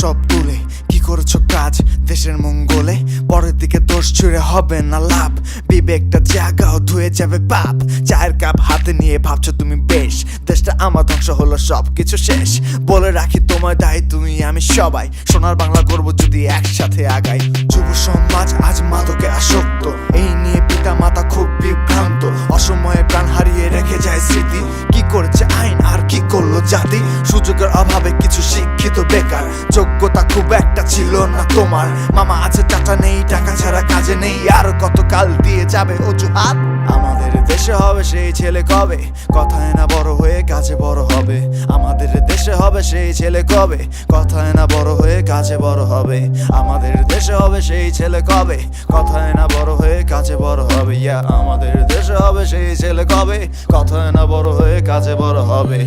সব তুলে কি করেছো কাজ দেশের মঙ্গলে, পরের দিকে দোষ ছুঁড়ে হবে না লাভ। বিবেকটা জাগাও, ধুয়ে যাবে পাপ। চায়ের কাপ হাতে নিয়ে ভাবছো তুমি বেশ, দেশটা আমার ধ্বংস হলো, সব কিছু শেষ। বলে রাখি তোমার দায় তুমি আমি সবাই, সোনার বাংলা করবো যদি একসাথে আগাই। যুব সমাজ আজ মাদকে আসক্ত, এই নিয়ে পিতা মাতা খুব বিভ্রান্ত। অসময়ে প্রাণ হারিয়ে রেখে যায় স্মৃতি, কি করেছে আইন আর কি করলো জাতি। সুযোগের অভাবে কিছু শিক্ষিত বেকার, যোগ্যতা খুব একটা ছিল না তোমার। মামা আছে চাচা নেই, টাকা ছাড়া কাজে নেই, আর কত কাল দিয়ে যাবে অজুহাত। আমাদের দেশে হবে সেই ছেলে কবে, কথায় না বড় হয়ে কাজে বড় হবে। আমাদের দেশে হবে সেই ছেলে কবে, কথায় না বড় হয়ে কাজে বড় হবে। আমাদের দেশে হবে সেই ছেলে কবে, কথায় না বড় হয়ে কাজে বড় হবে। আমাদের দেশে হবে সেই ছেলে কবে, কথায় না বড় হয়ে কাজে বড় হবে।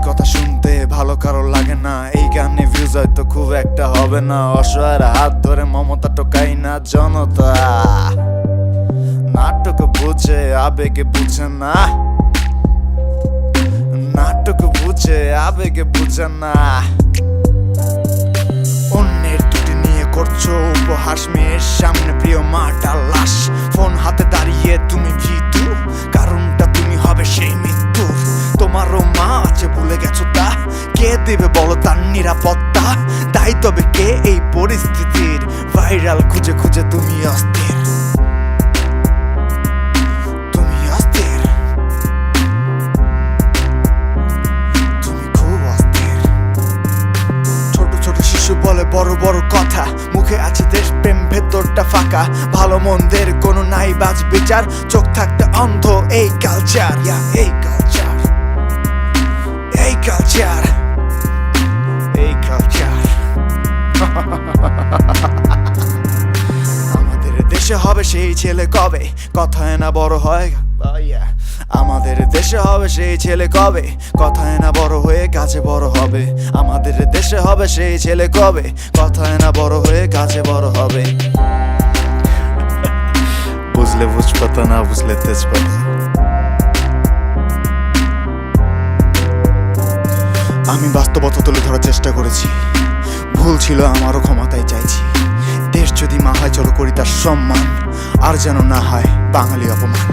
কথা শুনতে ভালো কারো লাগে না, এই গানে ভিউজ হয়তো খুব একটা হবে না। অসহায়ের হাত ধরে মমতা টোকাই না জনতা, নাটক বুঝে আবেগে বুঝে না, নাটক বুঝে আবেগে বুঝে না। অন্যের টুটি নিয়ে করছো উপহাস, মেয়ের সামনে প্রিয় মাটার লাশ। ফোন হাতে দাঁড়িয়ে তুমি ভীতু, কারণটা তুমি হবে সেই মৃত্যুর। তোমারও মা আছে ভুলে গেছো তা, কে দেবে বলো তার নিরাপত্তা। তাই তবে কে এই পরিস্থিতির ভাইরাল খুঁজে খুঁজে তুমি অস্থির, তুমি অস্থির, তুমি খুব অস্থির। ছোট ছোট শিশু বলে বড় বড় কথা, মুখে আছে দেশপ্রেম ভেতরটা ফাঁকা। ভালো মন্দের কোনো নাই বাজ বিচার, চোখ থাকতে অন্ধ এই কালচার। এই কালচার, এই কালচার, এই কালচার। আমাদের দেশে হবে সেই ছেলে কবে, কথায় না বড় হয়। আমাদের দেশে হবে সেই ছেলে কবে, কথায় না বড় হয়ে কাজে বড় হবে। আমাদের দেশে হবে সেই ছেলে কবে, কথায় না বড় হয়ে কাজে বড় হবে। বুঝলে বুঝপাতা, না বুঝলে তেজপাতা। আমি বাস্তবতা তুলে ধরার চেষ্টা করেছি, ভুল ছিল আমারও, ক্ষমতায় চাইছি। দেশ যদি মা হয় চলো করি তার সম্মান, আর যেন না হয় বাঙালি অপমান।